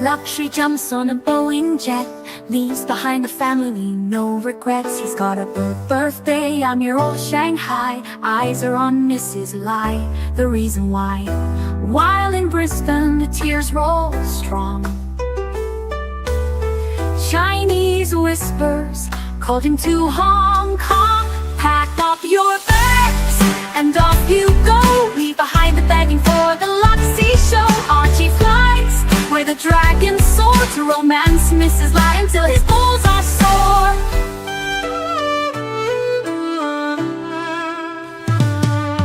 Luxury jumps on a Boeing jet, leaves behind the family, no regrets. He's got a birthday, I'm your old Shanghai. Eyes are on Mrs. Lai, the reason why. While in Brisbane, the tears roll strong. Chinese whispers called him to Hong Kong. Pack up your bags and off you go. Leave behind the begging for the LUXURIA show. Archie flies where the dragon soared to romance Mrs. Lai until his balls are sore.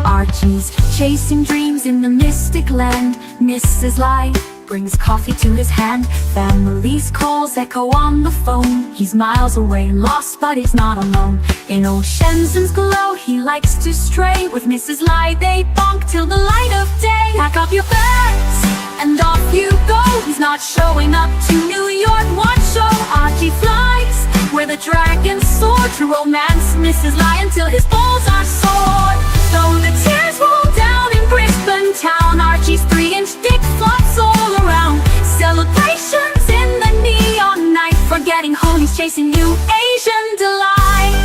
Archie's chasing dreams in the mystic land. Mrs. Lai brings coffee to his hand. Family's calls echo on the phone. He's miles away, lost, but he's not alone. In old Shenzhen's glow, he likes to stray. With Mrs. Lai, they bonk till the light of day. Pack up your bags and off you go. He's not showing up to New York, one show. Archie flies where the dragons soar to romance Mrs. Lai until his balls are sore. Though the tears roll down in Brisbane town, Archie's 3-inch dick flops all around. Celebrations in the neon night, forgetting home, he's chasing new Asian delight.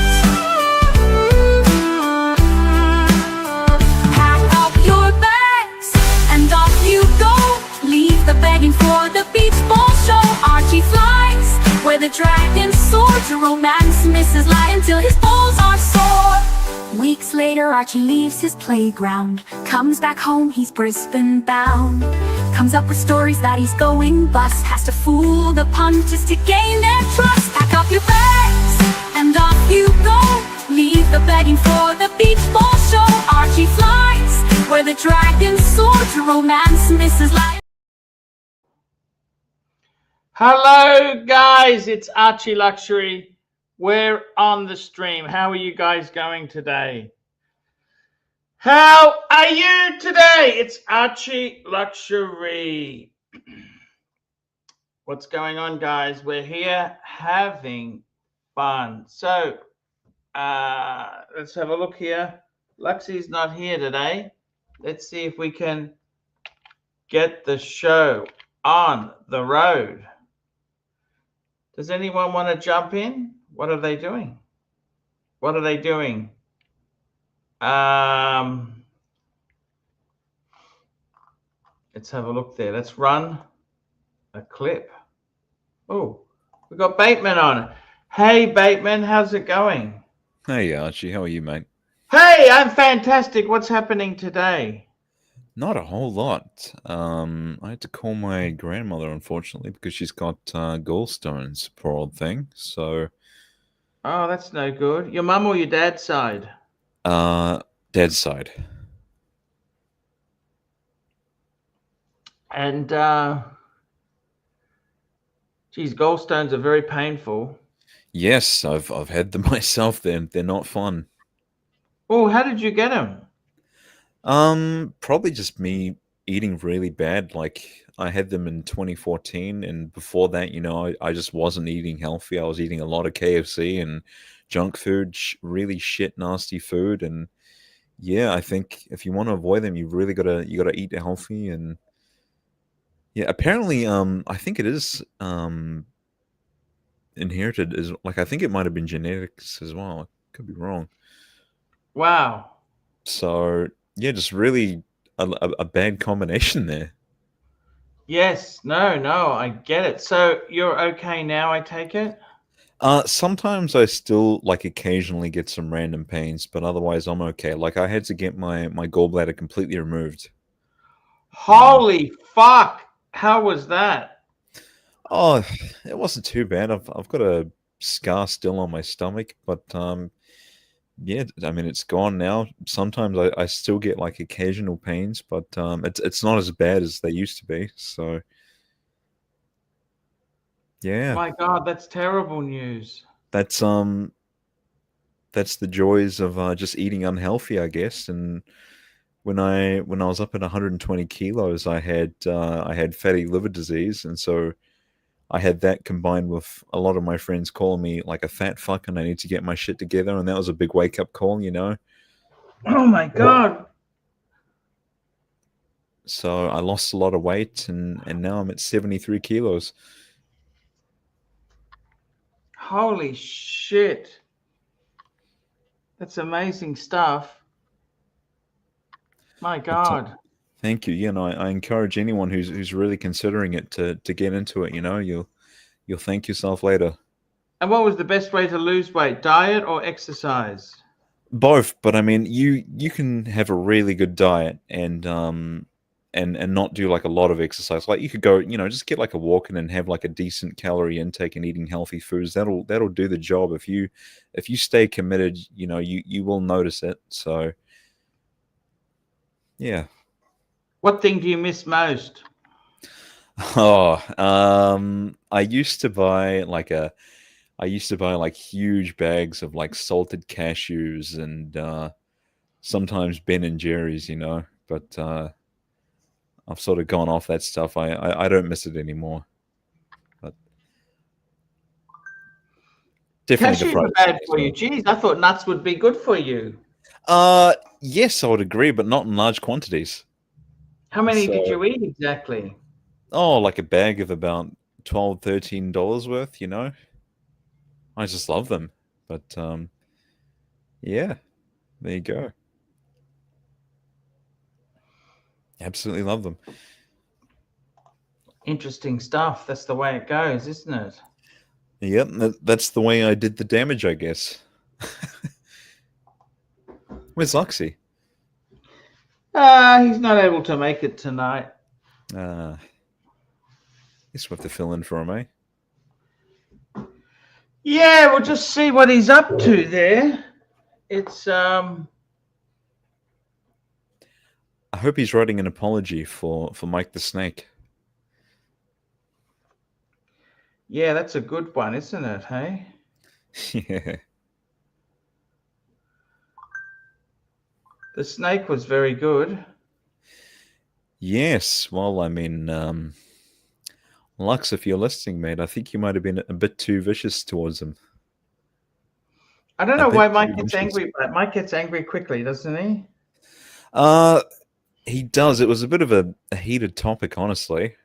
Pack up your bags and off you go. Leave the begging for the beach ball show. Archie flies where the dragons soar to romance Mrs. Lai until his balls are sore. Weeks later, Archie leaves his playground, comes back home, he's Brisbane bound. Comes up with stories that he's going bust, has to fool the punters to gain their trust. Pack up your bags and off you go. Leave the begging for the beach ball show. Archie flies where the dragons soar to romance Mrs. Lai. Hello guys, it's Archie Luxury. We're on the stream. How are you guys going today? How are you today? It's Archie Luxury. What's going on, guys? We're here having fun. So let's have a look here. Luxie's not here today. Let's see if we can get the show on the road. Does anyone want to jump in? What are they doing? What are they doing? Let's have a look there. Let's run a clip. Oh, we've got Bateman on. Hey, Bateman, how's it going? Hey, Archie, how are you, mate? Hey, I'm fantastic. What's happening today? Not a whole lot. I had to call my grandmother, unfortunately, because she's got gallstones, poor old thing. So... Oh, that's no good. Your mum or your dad's side? Dad's side. And, geez, gallstones are very painful. Yes, I've had them myself. They're not fun. Oh, how did you get them? Probably just me eating really bad. Like, I had them in 2014, and before that, you know, I just wasn't eating healthy. I was eating a lot of KFC and junk food, really shit, nasty food. And yeah, I think if you want to avoid them, you really gotta eat healthy. And yeah, apparently, I think it is inherited. Is like, I think it might have been genetics as well. I could be wrong. Wow. So yeah, just really a bad combination there. Yes, no, I get it. So you're okay now, I take it? Sometimes I still, like, occasionally get some random pains, but otherwise I'm okay. Like, I had to get my gallbladder completely removed. Holy fuck! How was that? Oh, it wasn't too bad. I've got a scar still on my stomach, but yeah, I mean, it's gone now. Sometimes I still get like occasional pains, but it's not as bad as they used to be. So yeah. My God, that's terrible news. That's the joys of just eating unhealthy, I guess. And when I was up at 120 kilos, I had fatty liver disease, and so I had that combined with a lot of my friends calling me like a fat fuck, and I need to get my shit together. And that was a big wake up call, you know. Oh my God. So I lost a lot of weight, and now I'm at 73 kilos. Holy shit. That's amazing stuff. My God. Thank you. You know, I encourage anyone who's really considering it to get into it. You know, you'll thank yourself later. And what was the best way to lose weight? Diet or exercise? Both, but I mean, you can have a really good diet and not do like a lot of exercise. Like you could go, you know, just get like a walk in and have like a decent calorie intake and eating healthy foods. That'll do the job. If you stay committed, you know, you will notice it. So yeah. What thing do you miss most? Oh, I used to buy like huge bags of like salted cashews and sometimes Ben and Jerry's, you know, but I've sort of gone off that stuff. I don't miss it anymore. But definitely the Cashews fried are bad snacks, for you. man. Geez, I thought nuts would be good for you. Yes, I would agree, but not in large quantities. How many did So, you eat exactly? oh, like a bag of about $12, $13 worth, you know. I just love them. But yeah, there you go. Absolutely love them. Interesting stuff. That's the way it goes, isn't it? Yep, that's the way I did the damage, I guess. Where's Luxie? He's not able to make it tonight. Guess we'll have to fill in for him, eh? Yeah, we'll just see what he's up to there. It's I hope he's writing an apology for Mike the Snake. yeah, that's a good one, isn't it? Hey, Yeah. the snake was very good. Yes. Well, I mean, Lux, if you're listening, mate, I think you might have been a bit too vicious towards him. I don't A know bit why too Mike gets vicious. angry, but Mike gets angry quickly, doesn't he? He does. It was a bit of a heated topic, honestly.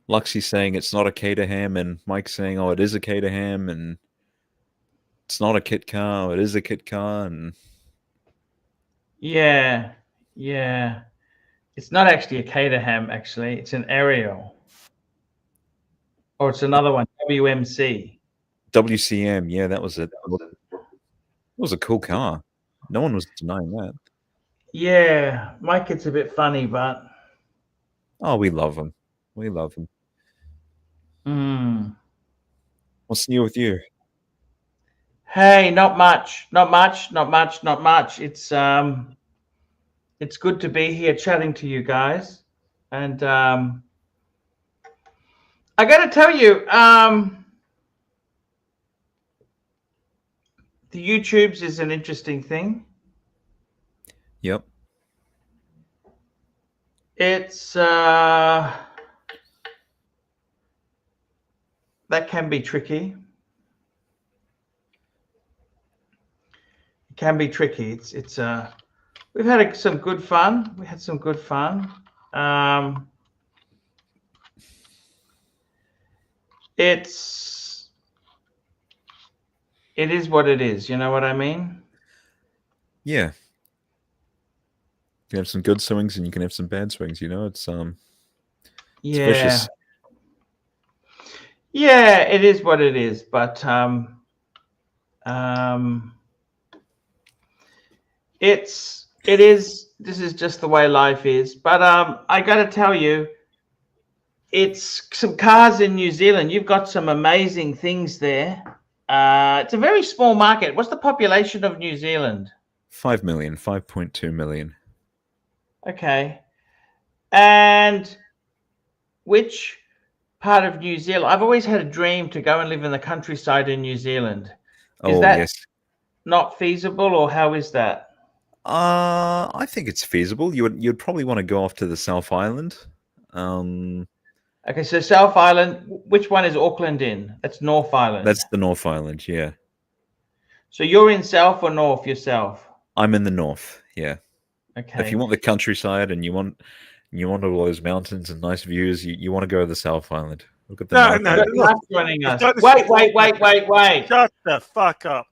Luxie's saying it's not a Caterham, and Mike's saying, "Oh, it is a Caterham," and it's not a kit car. It is a kit car, and Yeah, yeah. It's not actually a Caterham, actually. It's an Ariel. Or it's another one, WMC. WCM. Yeah, that was it. It was a cool car. No one was denying that. Yeah, Mike gets a bit funny, but Oh, we love him. We love him. What's new with you? hey, not much, not much, not much, not much. It's good to be here chatting to you guys. And I got to tell you, the YouTubes is an interesting thing. Yep. It's that can be tricky. It can be tricky. It's we've had some good fun. We had some good fun. It is what it is. You know what I mean? Yeah. You can have some good swings and you can have some bad swings. You know, it's Yeah. vicious. Yeah, it is what it is. But it is. This is just the way life is. But I got to tell you, it's some cars in New Zealand. You've got some amazing things there. It's a very small market. What's the population of New Zealand? 5 million, 5.2 million. Okay. And which part of New Zealand? I've always had a dream to go and live in the countryside in New Zealand. Is Oh, that yes. not feasible, or how is that? I think it's feasible. You'd probably want to go off to the South Island. Okay, so South Island, which one is Auckland in? That's North Island. That's the North Island, yeah. So you're in South or North yourself? I'm in the north. Yeah. Okay. If you want the countryside and you want all those mountains and nice views, you want to go to the South Island. Look at the No, North no, Island. look, joining us. don't Wait. listen- Shut the fuck up,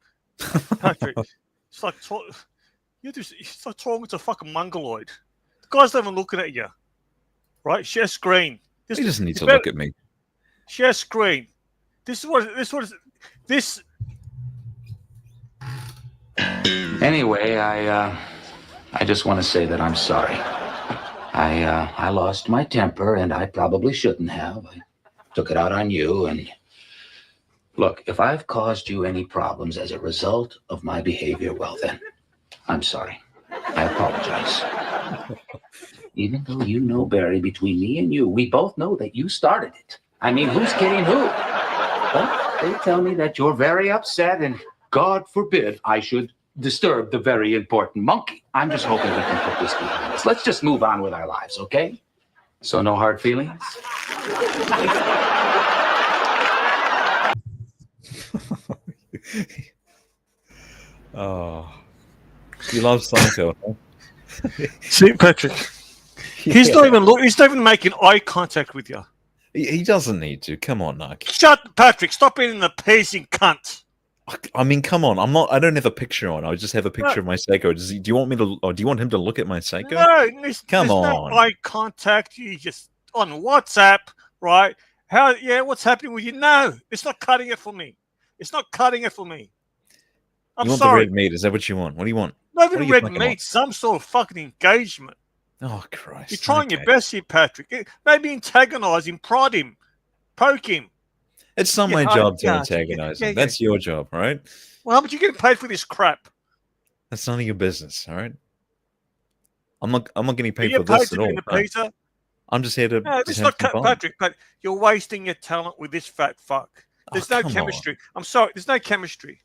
Patrick. It's like it's like talking to a fucking mongoloid. The guy's not even looking at you, right? Share screen. He doesn't need to look at me. Share screen. This. Anyway, I just want to say that I'm sorry. I lost my temper, and I probably shouldn't have. I took it out on you, and look, if I've caused you any problems as a result of my behavior, well then, I'm sorry. I apologize. Even though you know, Barry, between me and you, we both know that you started it. I mean, who's kidding who? But they tell me that you're very upset, and God forbid I should disturb the very important monkey. I'm just hoping we can put this behind us. Let's just move on with our lives, okay? So no hard feelings? Oh, you love Seinfeld, huh? See, Patrick. He's not even making eye contact with you. He doesn't need to. Come on, Narc. Shut, Patrick. Stop being an appeasing cunt. I mean, come on. I don't have a picture on. I just have a picture of my Seiko. Do you want me to? Or do you want him to look at my Seiko? No, there's on. No eye contact. You just on WhatsApp, right? How? Yeah, what's happening with you? No, it's not cutting it for me. It's not cutting it for me. I'm you want sorry. the red meat? Is that what you want? What do you want? Not even red meat. Some sort of fucking engagement. Oh Christ! You're trying your best here, Patrick. Maybe antagonize him, prod him, poke him. It's not my job to antagonize him. That's your job, all right? Well, how much you getting paid for this crap? That's none of your business, all right? I'm not getting paid for this at all. Peter? I'm just here to. No, this is not Patrick. But you're wasting your talent with this fat fuck. There's no chemistry. I'm sorry. There's no chemistry.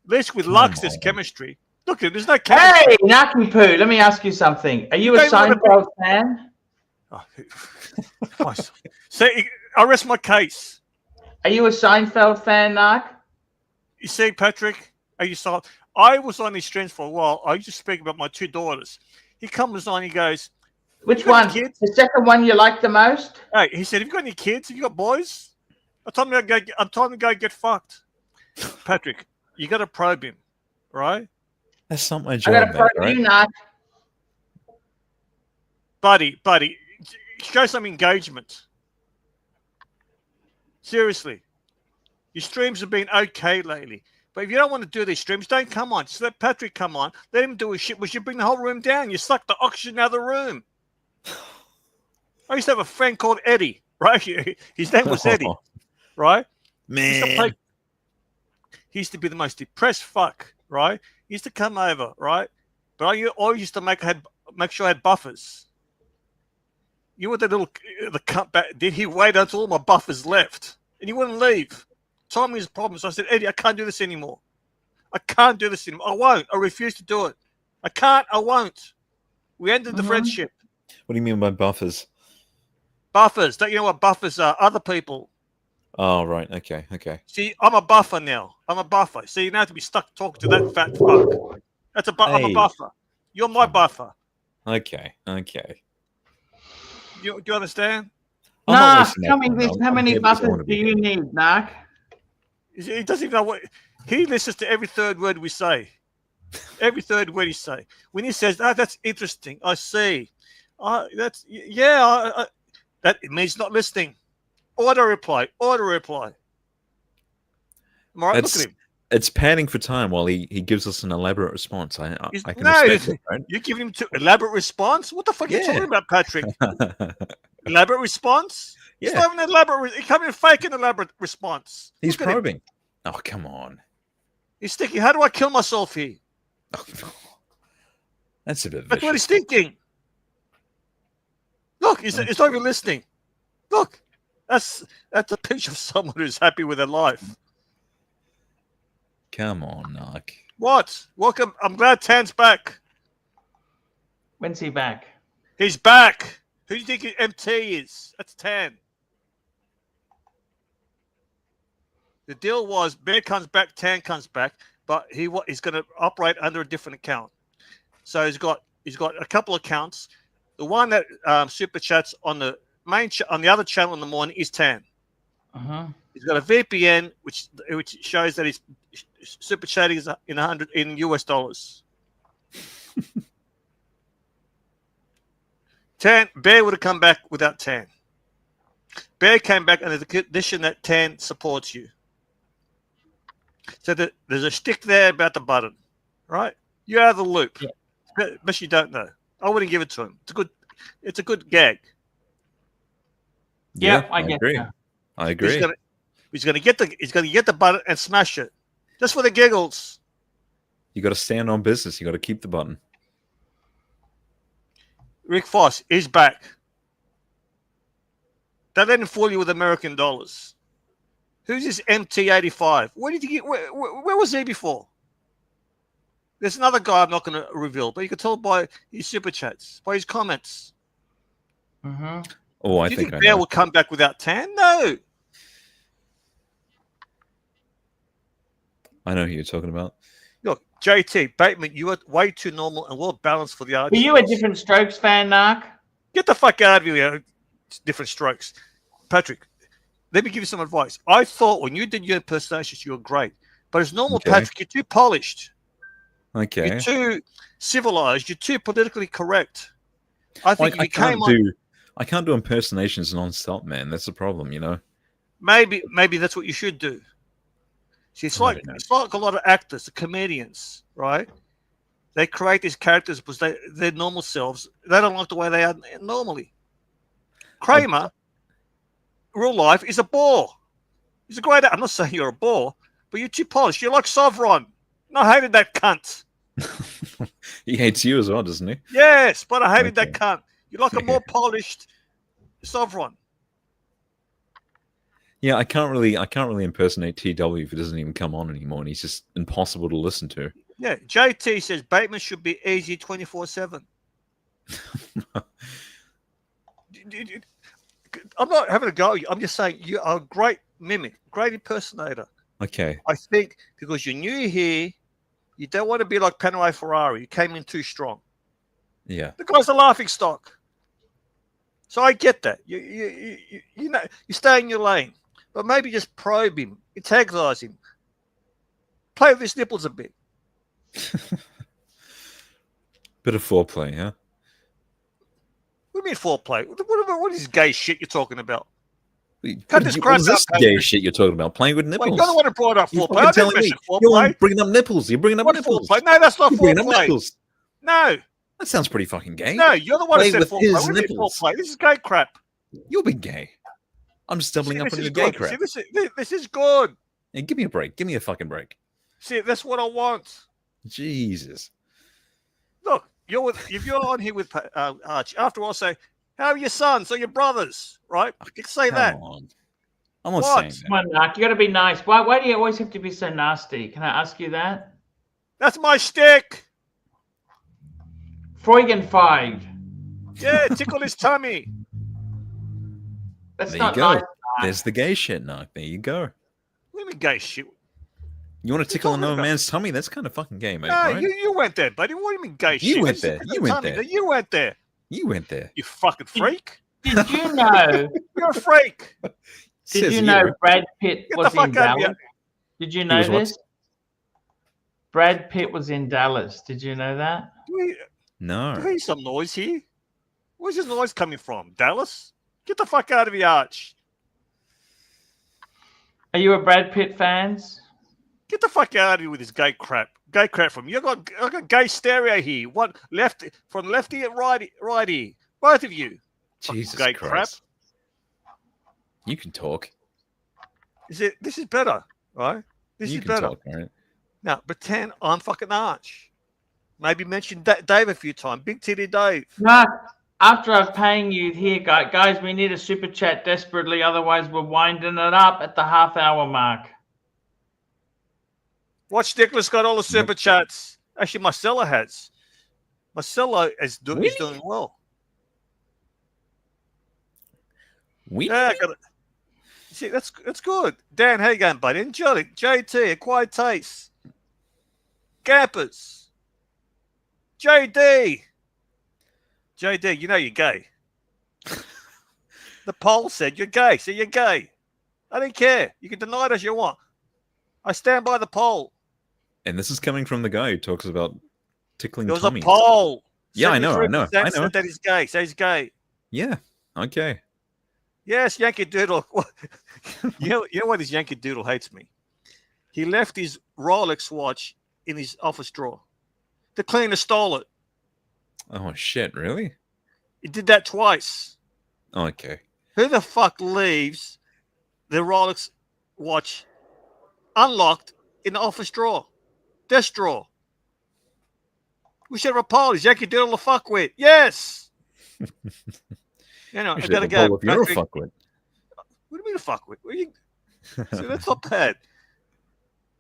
At least with Lux, there's chemistry. Look, there's no chemistry. Hey, Naki Poo, let me ask you something. Are you a Seinfeld fan? Oh, say, I rest my case. Are you a Seinfeld fan, Narc? You see, Patrick, I was on these streams for a while. I used to speak about my two daughters. He comes on, he goes, which one? The second one you like the most? Hey, he said, have you got any kids? Have you got boys? I'm telling him to go get fucked. Patrick, you got to probe him, right? That's not my job. I got to probe you, Narc. Buddy, show some engagement. Seriously. Your streams have been okay lately. But if you don't want to do these streams, don't come on. Just let Patrick come on. Let him do his shit. We should bring the whole room down. You suck the oxygen out of the room. I used to have a friend called Eddie, right? His name was Eddie, right? Man. He used to be the most depressed fuck, right? He used to come over, right? But I always used to make sure I had buffers. You know what the cut back did? He wait until all my buffers left, and he wouldn't leave. Told me his problems. I said, Eddie, I can't do this anymore. I can't do this anymore. I won't. I refuse to do it. I can't. I won't. We ended the friendship. What do you mean by buffers? Buffers. Don't you know what buffers are? Other people. Oh, right. Okay. See, I'm a buffer now. I'm a buffer. See, you don't have to be stuck talking to that fat fuck. I'm a buffer. You're my buffer. Okay. Do you understand? Narc, tell me this. How many buffers do you need, Narc? He doesn't even know what... He listens to every third word we say. Every third word he say. When he says, that's interesting. I see. That it means not listening. Auto reply. Am I right? Look at him. It's padding for time while he gives us an elaborate response. I can respect it, right? You're giving him an elaborate response? What the fuck are you talking about, Patrick? Elaborate response? Yeah. It's not even elaborate. He can't even fake an elaborate response. He's probing. Oh, come on. He's thinking, how do I kill myself here? That's a bit vicious. That's what he's thinking. Look, he's not even listening. Look, that's a picture of someone who's happy with their life. Come on, Narc. What? Welcome. I'm glad Tan's back. When's he back? He's back. Who do you think MT is? That's Tan. The deal was Bear comes back, Tan comes back, but he's going to operate under a different account. So he's got a couple of accounts. The one that super chats on the on the other channel in the morning is Tan. He's got a VPN which shows that he's super chatting is in US dollars. Bear would have come back without Tan. Bear came back under the condition that Tan supports you. So there's a stick there about the button, right? You're out of the loop, but you don't know. I wouldn't give it to him. It's a good gag. Yeah, I agree. that. I agree. He's gonna get the button and smash it, just for the giggles. You got to stand on business. You got to keep the button. Rick Foss is back. They didn't fool you with American dollars. Who's this MT85? Where did you get? Where was he before? There's another guy I'm not going to reveal, but you can tell by his super chats, by his comments. Oh, I Do you think think Bear will come back without Tan? No. I know who you're talking about. Look, JT Bateman, you are way too normal and well balanced for the Archie. Were you a Different Strokes fan, Narc? Get the fuck out of here. Different Strokes. Patrick, let me give you some advice. I thought when you did your impersonations, you were great. But as normal, Okay. Patrick, you're too polished. Okay. You're too civilized. You're too politically correct. I think I can't do impersonations non-stop, man. That's the problem, you know. Maybe that's what you should do. See, it's like a lot of actors, the comedians, right? They create these characters because they're normal selves. They don't like the way they are normally. Kramer, real life, is a bore. He's a great actor. I'm not saying you're a bore, but you're too polished. You're like Sovron. I hated that cunt. He hates you as well, doesn't he? Yes, but I hated that cunt. You're like a more polished Sovron. Yeah, I can't really impersonate TW if it doesn't even come on anymore, and he's just impossible to listen to. Yeah, JT says Bateman should be easy 24/7. I'm not having a go at you. I'm just saying you are a great mimic, great impersonator. Okay. I think because you're new here, you don't want to be like Panerai Ferrari. You came in too strong. Yeah. The guy's a laughing stock. So I get that. You know, you stay in your lane. But maybe just probe him, antagonize him, play with his nipples a bit. Bit of foreplay, huh? What do you mean foreplay? What is this gay shit you're talking about? What is this gay shit you're talking about? Playing with nipples? Wait, you're the one who brought up foreplay. I didn't mention foreplay. You're bringing up nipples. You're bringing up nipples. Foreplay? No, that's not foreplay. Nipples. No. That sounds pretty fucking gay. No, you're the one who said foreplay. foreplay. What do you mean foreplay? This is gay crap. You're being gay. I'm just doubling up on your gay crap. See, this is good. Hey, give me a break. Give me a fucking break. See, that's what I want. Jesus. Look, if you're on here with Archie, after all, say, how are your sons or your brothers, right? You can say that. On. I'm not saying that. Come on, Narc. You got to be nice. Why do you always have to be so nasty? Can I ask you that? That's my shtick. Freugenfeig. Yeah, tickle his tummy. That's There not you go. nice. There's the gay shit, Narc. There you go. What do you mean gay shit? You want to tickle talking another about? man's tummy? That's kind of fucking gay, mate. No, right? you went there, buddy. What do you mean gay shit? You went It's there. the You went tummy. there. You went there. You went there. You fucking freak. Did you know? You're a freak. Did Says you know Brad Pitt Get was the fuck in out of Dallas? here. Did you know was what? this? Brad Pitt was in Dallas. Did you know that? Do we No. hear some noise here? Where's this noise coming from? Dallas? Get the fuck out of here, Arch. Are you a Brad Pitt fans? Get the fuck out of here with this gay crap. Gay crap from you. I got gay stereo here. What left from lefty and righty? Both of you. Jesus Gay Christ. crap. You can talk. This is better, right? This You is can better. talk, right? Now pretend I'm fucking Arch. Maybe mention Dave a few times. Big Titty Dave. No. After I'm paying you here, guys, we need a super chat desperately. Otherwise, we're winding it up at the half-hour mark. Watch Nicholas got all the super chats. Actually, Marcelo has. Marcelo is doing well. Yeah, I got it. See, that's good. Dan, how you going, buddy? Angelic, JT, Acquired Taste. Campers. JD. JD, you know you're gay. The poll said you're gay, so you're gay. I don't care. You can deny it as you want. I stand by the poll. And this is coming from the guy who talks about tickling There was tummies. a poll. Yeah, I know. 73% said that he's gay. So he's gay. Yeah. Okay. Yes, Yankee Doodle. you know why this Yankee Doodle hates me? He left his Rolex watch in his office drawer. The cleaner stole it. Oh shit! Really? He did that twice. Okay. Who the fuck leaves the Rolex watch unlocked in the office drawer, desk drawer? We should have a poll. Is Yankee Doodle a fuckwit? Yes. You know, I gotta go. If you're a fuckwit. What do you mean a fuckwit? See, that's not bad.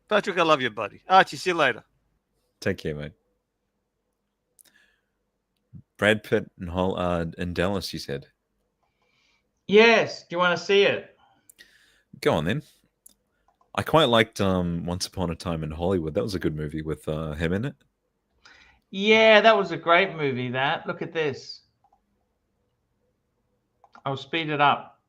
Patrick, I love you, buddy. Archie, see you later. Take care, mate. Brad Pitt in Dallas, you said. Yes. Do you want to see it? Go on then. I quite liked Once Upon a Time in Hollywood. That was a good movie with him in it. Yeah, that was a great movie. That. Look at this. I'll speed it up.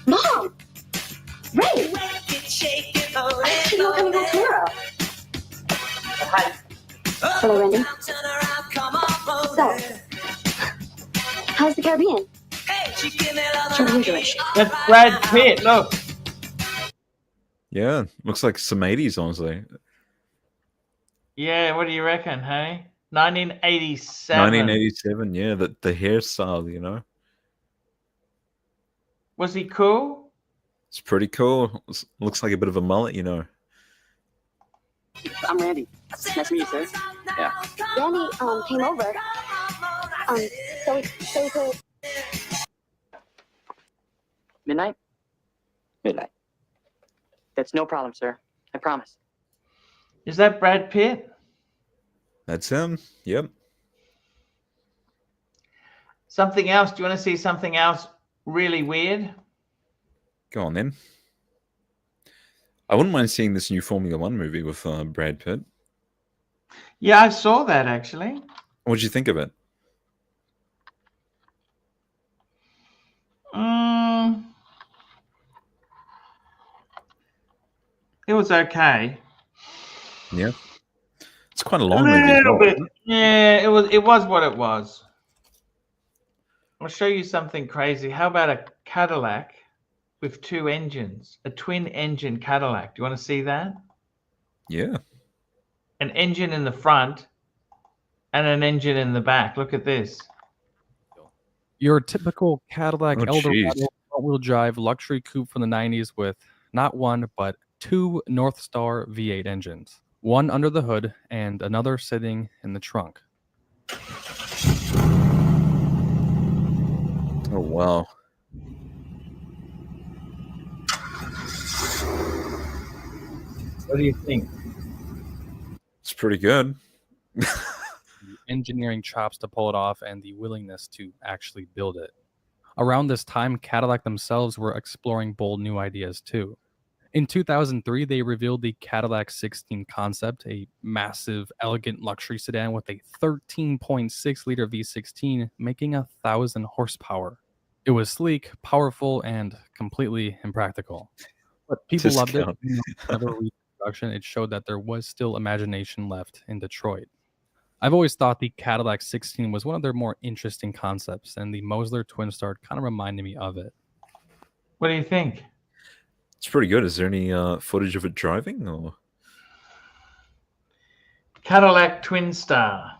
Mom! Ray! I think you're coming home tomorrow. Hi. Hello, Randy. So, how's the Caribbean? Show me your wish. That's Brad Pitt. Look. Yeah, looks like some 80s, honestly. Yeah, what do you reckon, hey? 1987. 1987, yeah, the hairstyle, you know. Was he cool? It's pretty cool. Looks like a bit of a mullet, you know. I'm Randy. Nice to meet you, sir. Yeah. Randy came over. So he could. Midnight? Midnight. That's no problem, sir. I promise. Is that Brad Pitt? That's him. Yep. Something else? Do you want to see something else really weird? Go on then. I wouldn't mind seeing this new Formula One movie with Brad Pitt. Yeah, I saw that actually. What did you think of it? It was okay. Yeah. It's quite a long movie. As well, isn't it? Yeah, it was what it was. I'll show you something crazy. How about a Cadillac with two engines? A twin engine Cadillac. Do you want to see that? Yeah. An engine in the front and an engine in the back. Look at this. Your typical Cadillac Oh, Eldorado jeez. front-wheel drive luxury coupe from the 90s with not one, but two North Star V8 engines. One under the hood and another sitting in the trunk. Oh, wow. What do you think? It's pretty good. The engineering chops to pull it off and the willingness to actually build it. Around this time, Cadillac themselves were exploring bold new ideas too. In 2003, they revealed the Cadillac 16 concept, a massive, elegant luxury sedan with a 13.6-liter V16, making 1,000 horsepower. It was sleek, powerful, and completely impractical. But people loved it. Discount. Never reached production. It showed that there was still imagination left in Detroit. I've always thought the Cadillac 16 was one of their more interesting concepts, and the Mosler Twin Star kind of reminded me of it. What do you think? It's pretty good. Is there any footage of it driving? Or Cadillac Twin Star.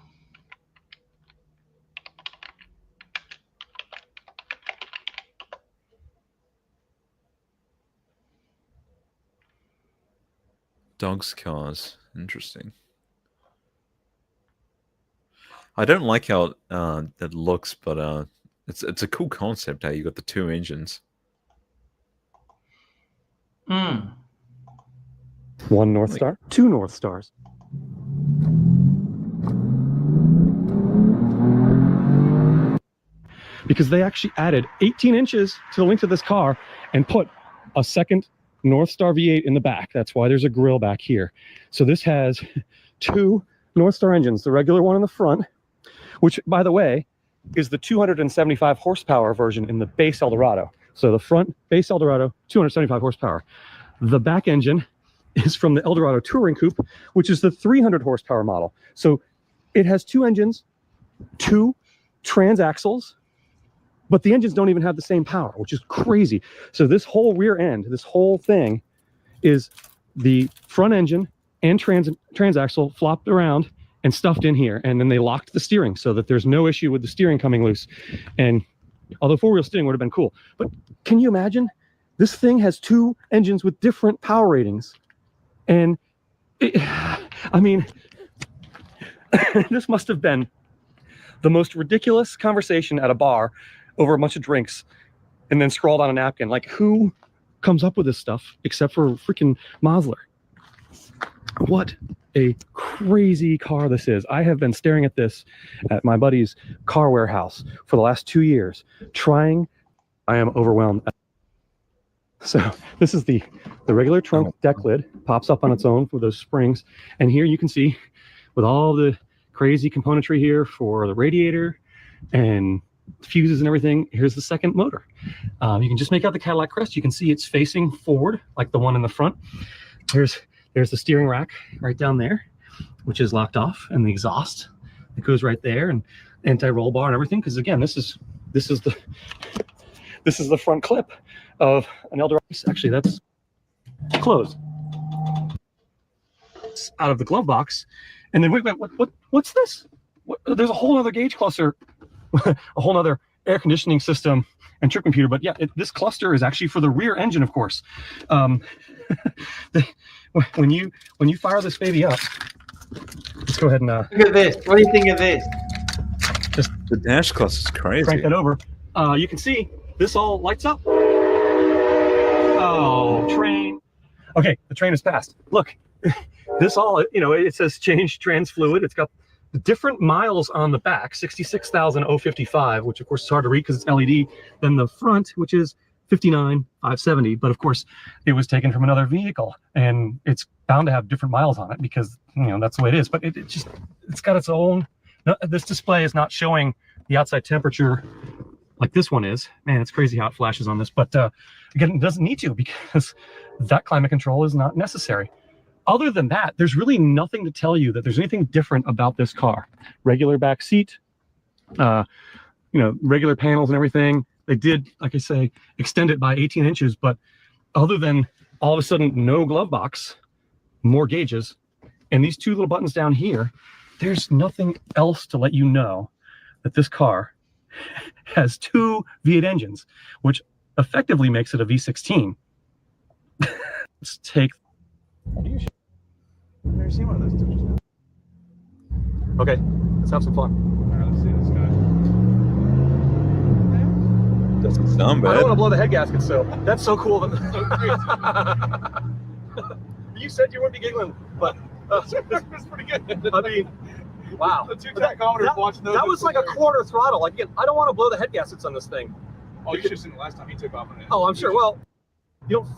dogs' cars? Interesting. I don't like how it looks, but it's a cool concept. How you got the two engines. One North Star, two North Stars. because they actually added 18 inches to the length of this car and put a second North Star V8 in the back. That's why there's a grill back here. So this has two North Star engines, the regular one in the front, which, by the way, is the 275 horsepower version in the base Eldorado. So the front base Eldorado, 275 horsepower. The back engine is from the Eldorado Touring Coupe, which is the 300 horsepower model. So it has two engines, two transaxles, but the engines don't even have the same power, which is crazy. So this whole rear end, this whole thing is the front engine and transaxle flopped around and stuffed in here. And then they locked the steering so that there's no issue with the steering coming loose. And although four-wheel steering would have been cool, but can you imagine? This thing has two engines with different power ratings. And I mean, this must have been the most ridiculous conversation at a bar over a bunch of drinks and then scrawled on a napkin. Like, who comes up with this stuff except for freaking Mosler? What a crazy car this is. I have been staring at this at my buddy's car warehouse for the last 2 years, trying. I am overwhelmed. So this is the regular trunk deck lid, pops up on its own with those springs. And here you can see with all the crazy componentry here for the radiator and fuses and everything, here's the second motor. You can just make out the Cadillac crest. You can see it's facing forward like the one in the front. There's the steering rack right down there, which is locked off, and the exhaust that goes right there, and anti-roll bar and everything. Because again, this is the front clip of an Eldorado. Actually, that's closed. It's out of the glove box, and then wait, what's this? There's a whole other gauge cluster, a whole other air conditioning system and trip computer. But yeah, this cluster is actually for the rear engine, of course. When you fire this baby up, let's go ahead and look at this. What do you think of this? Just The dash cluster is crazy. crank that over. You can see this all lights up. Oh, train. Okay, the train is passed. Look, this all, it says change trans fluid. It's got different miles on the back, 66,055, which of course is hard to read because it's LED, than the front, which is 59,570. But of course, it was taken from another vehicle, and it's bound to have different miles on it because that's the way it is. But it's got its own. This display is not showing the outside temperature like this one is. Man, it's crazy how it flashes on this. But again, it doesn't need to because that climate control is not necessary. Other than that, there's really nothing to tell you that there's anything different about this car. Regular back seat, regular panels and everything. They did, like I say, extend it by 18 inches, but other than all of a sudden no glove box, more gauges, and these two little buttons down here, there's nothing else to let you know that this car has two V8 engines, which effectively makes it a V16. Let's take. I've never seen one of those two just now. Okay, let's have some fun. All right, let's see this guy. Doesn't sound bad. I don't want to blow the head gasket, so that's so cool. You said you wouldn't be giggling, but that's pretty good. I mean, wow. The two tachometers watching those. That was like a quarter throttle. Like, again, I don't want to blow the head gaskets on this thing. Oh, you should have seen the last time he took off on it. Oh, I'm sure. Well, you don't.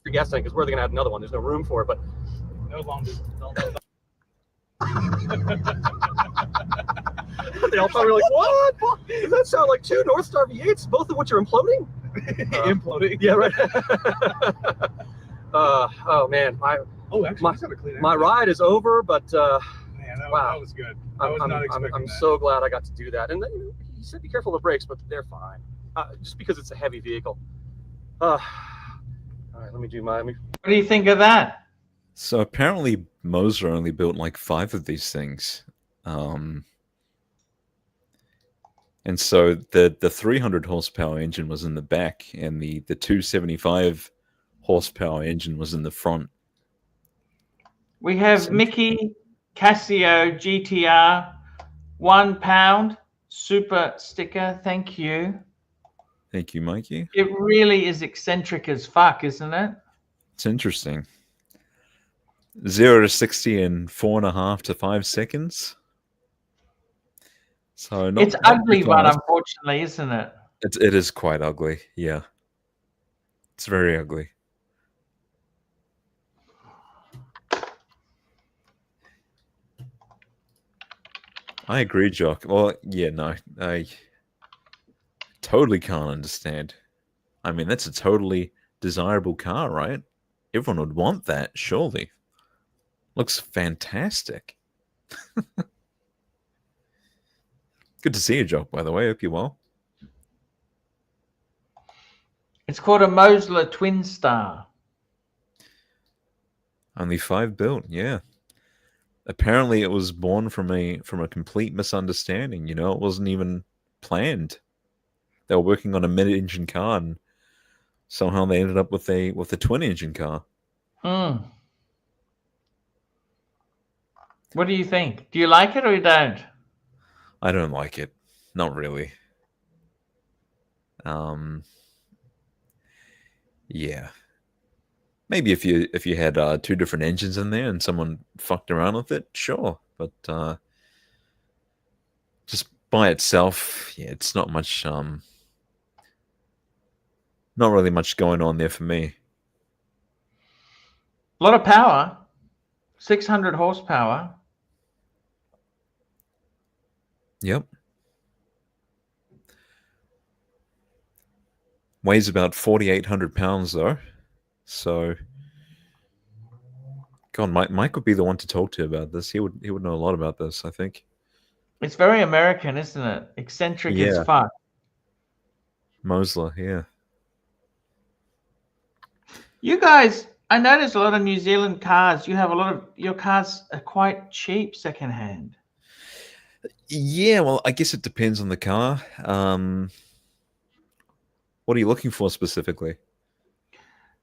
Your gas tank is where they're gonna add another one. There's no room for it, but No longer. they all probably were like, "What? Does that sound like two North Star V8s, both of which are imploding?" Imploding. Yeah, right. Oh man, my ride is over, but Man, wow, that was good. I was not expecting I'm that. so glad I got to do that. And then, you said be careful of the brakes, but they're fine. Just because it's a heavy vehicle. All right, let me do my. What do you think of that? So apparently Moser only built like 5 of these things. And so the 300 horsepower engine was in the back, and the 275 horsepower engine was in the front. We have Mickey Casio GTR £1 super sticker. Thank you. Thank you, Mikey. It really is eccentric as fuck, isn't it? It's interesting. 0 to 60 in 4.5 to 5 seconds. So It's not ugly, too but fast. unfortunately, isn't it? It is quite ugly. Yeah, it's very ugly. I agree, Jock. Well, yeah, no, I totally can't understand. I mean, that's a totally desirable car, right? Everyone would want that, surely. Looks fantastic. Good to see you, Jock, by the way. Hope you're well. It's called a Mosler Twin Star. Only 5 built, yeah. Apparently it was born from a complete misunderstanding, you know, it wasn't even planned. They were working on a mid-engine car and somehow they ended up with a twin-engine car. Mm. What do you think? Do you like it or you don't? I don't like it. Not really. Yeah. Maybe if you had 2 different engines in there and someone fucked around with it, sure. But just by itself, yeah, it's not much not really much going on there for me. A lot of power. 600 horsepower. Yep. Weighs about 4,800 pounds though. So God, Mike would be the one to talk to about this. He would know a lot about this, I think. It's very American, isn't it? Eccentric as Yeah. fuck. Mosler, yeah. You guys, I noticed a lot of New Zealand cars. You have a lot of your cars are quite cheap secondhand. Yeah, well, I guess it depends on the car. What are you looking for specifically?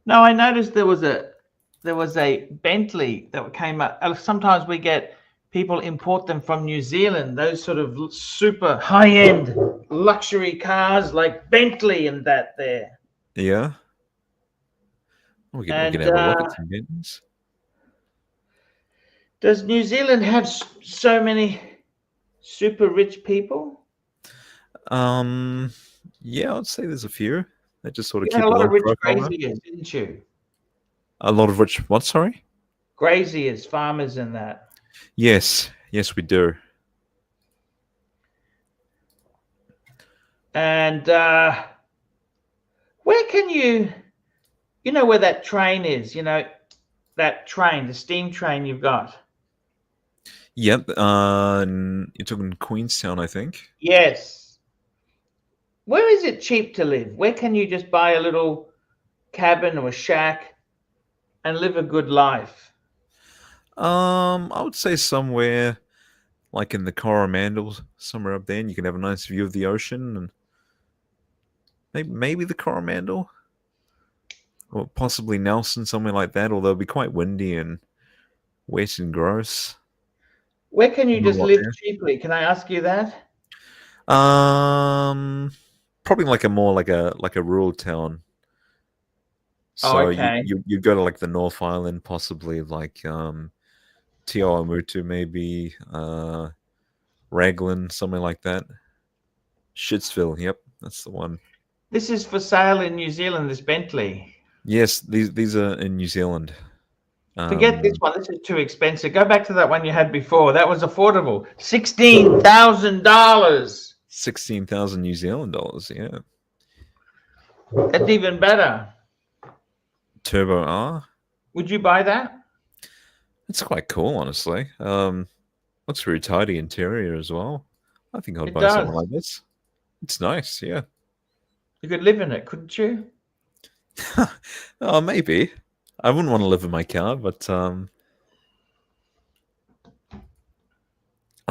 No, I noticed there was a Bentley that came up. Sometimes we get people import them from New Zealand. Those sort of super high-end luxury cars like Bentley and that there. Yeah. We can have a look at some Bentleys. Does New Zealand have so many super rich people? Yeah, I'd say there's a few. They just sort of You keep had a lot low of rich profile now. graziers, didn't you? A lot of which, what, sorry? Graziers, farmers and that. Yes, we do. And where can you know where that train is? You know, that train, the steam train you've got. Yep, you're talking Queenstown, I think. Yes. Where is it cheap to live? Where can you just buy a little cabin or a shack and live a good life? I would say somewhere like in the Coromandel, somewhere up there, and you can have a nice view of the ocean, and maybe the Coromandel, or possibly Nelson, somewhere like that. Although it'd be quite windy and wet and gross. Where can you Not a just lot live there. cheaply? Can I ask you that? Probably like a rural town. So okay. you go to like the North Island, possibly like Te Awamutu, maybe Raglan, somewhere like that. Shitsville, yep, that's the one. This is for sale in New Zealand, this Bentley. Yes, these are in New Zealand. Forget this one. This is too expensive. Go back to that one you had before. That was affordable. $16,000. 16,000 New Zealand dollars, yeah. That's even better. Turbo R. Would you buy that? It's quite cool, honestly. Looks very tidy interior as well. I think I'd It buy does. something like this. It's nice, yeah. You could live in it, couldn't you? Oh, maybe. I wouldn't want to live in my car, but I'll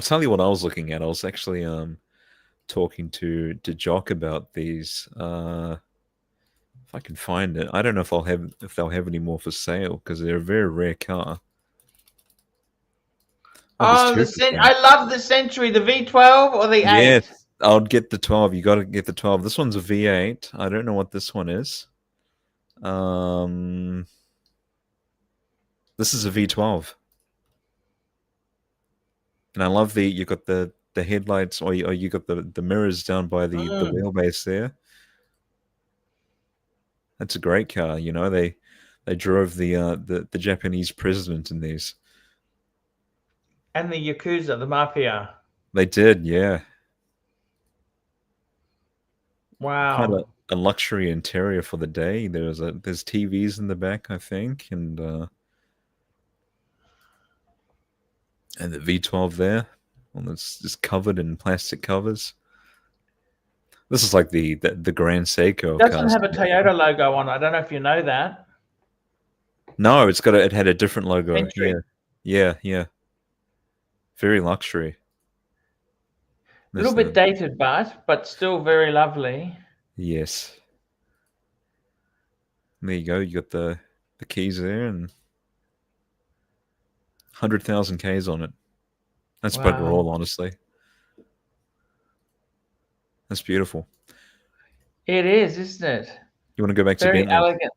tell you what I was looking at. I was actually talking to Jock about these. If I can find it, I don't know if they'll have any more for sale because they're a very rare car. Oh, I love the Century, the V12 or the 8? Yes, I would get the 12. You got to get the 12. This one's a V8. I don't know what this one is. This is a V12. And I love you've got the the headlights, or you got the mirrors down by the wheelbase there. That's a great car. You know, they drove the Japanese president in these. And the Yakuza, the Mafia. They did, yeah. Wow. Quite a luxury interior for the day. There's TVs in the back, I think, and the V12 there. Well, it's just covered in plastic covers. This is like the Grand Seiko. It doesn't have a Toyota logo on it. I don't know if you know that. No, it had a different logo. Entry. Yeah. Very luxury. A little bit dated, but still very lovely. Yes. There you go. You got the keys there and 100,000 Ks on it. That's bugger all, honestly. That's beautiful. It is, isn't it? You want to go back to Very Bentley? elegant.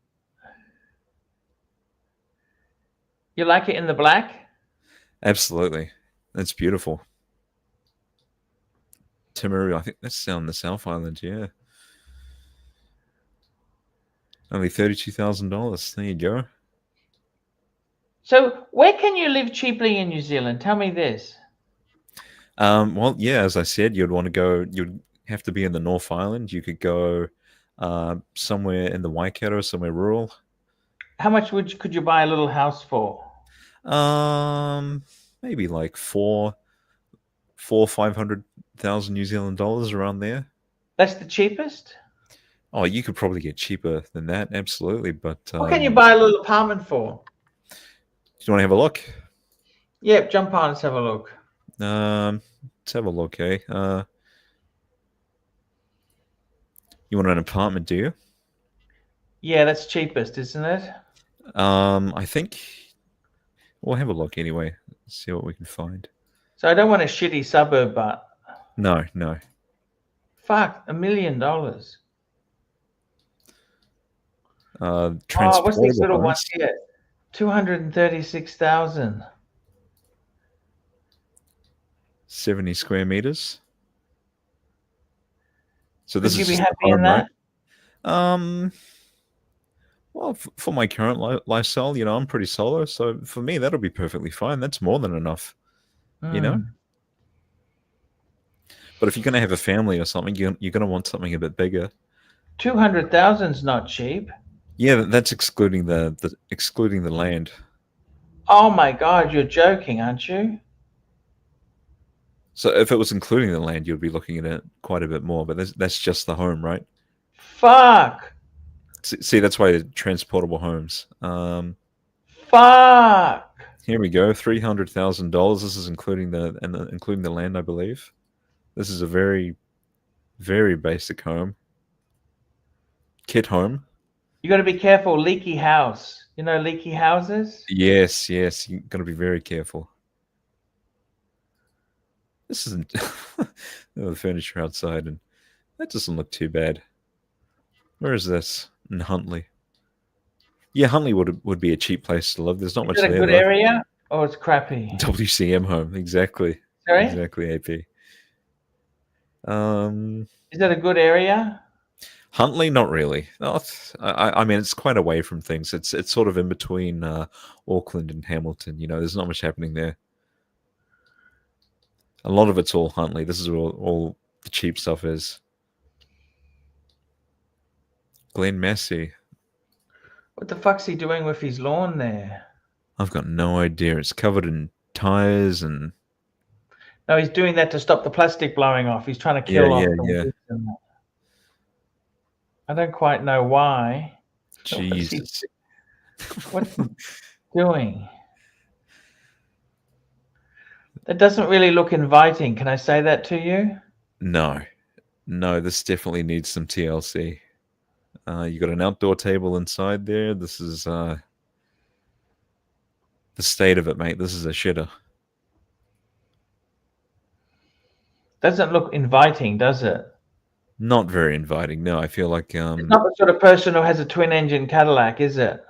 You like it in the black? Absolutely. That's beautiful. Timaru, I think that's down the South Island, yeah. Only $32,000. There you go. So where can you live cheaply in New Zealand? Tell me this. Well, yeah, as I said, you'd have to be in the North Island. You could go somewhere in the Waikato, somewhere rural. How much could you buy a little house for? Maybe like 500,000 New Zealand dollars around there. That's the cheapest? Oh, you could probably get cheaper than that, absolutely. But What can you buy a little apartment for? Do you want to have a look? Yep, jump on, let's have a look. Let's have a look, eh? You want an apartment, do you? Yeah, that's cheapest, isn't it? I think we'll have a look anyway. See what we can find. So I don't want a shitty suburb, but No. fuck, $1 million. Transportable what's this little one homes. here? 236,000. 70 square meters. So this Would you is be just happy the home, in that? right? Well, for my current lifestyle, you know, I'm pretty solo, so for me that'll be perfectly fine. That's more than enough, you know. But if you're going to have a family or something, you're going to want something a bit bigger. 200,000's not cheap. Yeah, that's excluding the land. Oh my God, you're joking, aren't you? So if it was including the land, you'd be looking at it quite a bit more. But that's just the home, right? Fuck. See, that's why transportable homes. Fuck. Here we go, $300,000. This is including the land, I believe. This is a very, very basic home. Kit home. You got to be careful. Leaky house. You know leaky houses? Yes. You got to be very careful. This isn't the furniture outside, and that doesn't look too bad. Where is this? In Huntley. Yeah, Huntley would be a cheap place to live. There's not much Is it there. a good area or it's crappy? WCM home, exactly. Sorry? Exactly, AP. Is that a good area? Huntley, not really. No, I mean, it's quite away from things. It's sort of in between Auckland and Hamilton. You know, there's not much happening there. A lot of it's all Huntley. This is where all the cheap stuff is. Glen Massey. What the fuck's he doing with his lawn there? I've got no idea. It's covered in tires and... No, he's doing that to stop the plastic blowing off. He's trying to kill off the weeds and that. I don't quite know why. Jesus. What's he doing? That doesn't really look inviting. Can I say that to you? No, this definitely needs some TLC. You got an outdoor table inside there. This is the state of it, mate. This is a shitter. Doesn't look inviting, does it? Not very inviting. No, I feel like It's not the sort of person who has a twin-engine Cadillac, is it?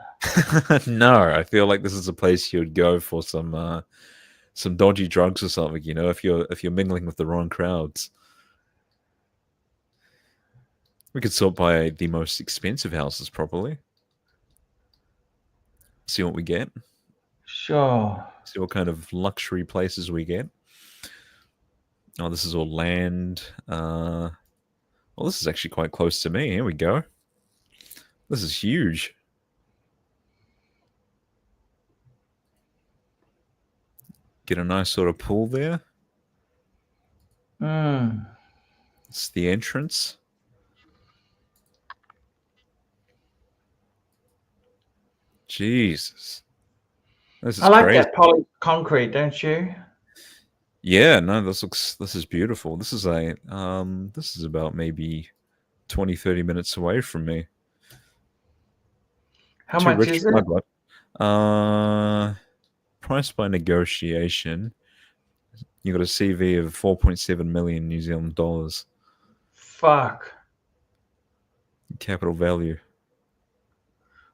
no, I feel like this is a place you would go for some some dodgy drugs or something, you know, if you're mingling with the wrong crowds. We could sort by the most expensive houses probably. See what we get. Sure. See what kind of luxury places we get. Oh, this is all land. Well, this is actually quite close to me. Here we go. This is huge. Get a nice sort of pool there. It's the entrance. Jesus. This is I like crazy. that polished concrete, don't you? Yeah, no, this is beautiful. This is about maybe 20-30 minutes away from me. How Too much rich is for my it? blood. Price by negotiation. You got a CV of 4.7 million New Zealand dollars. Fuck. Capital value.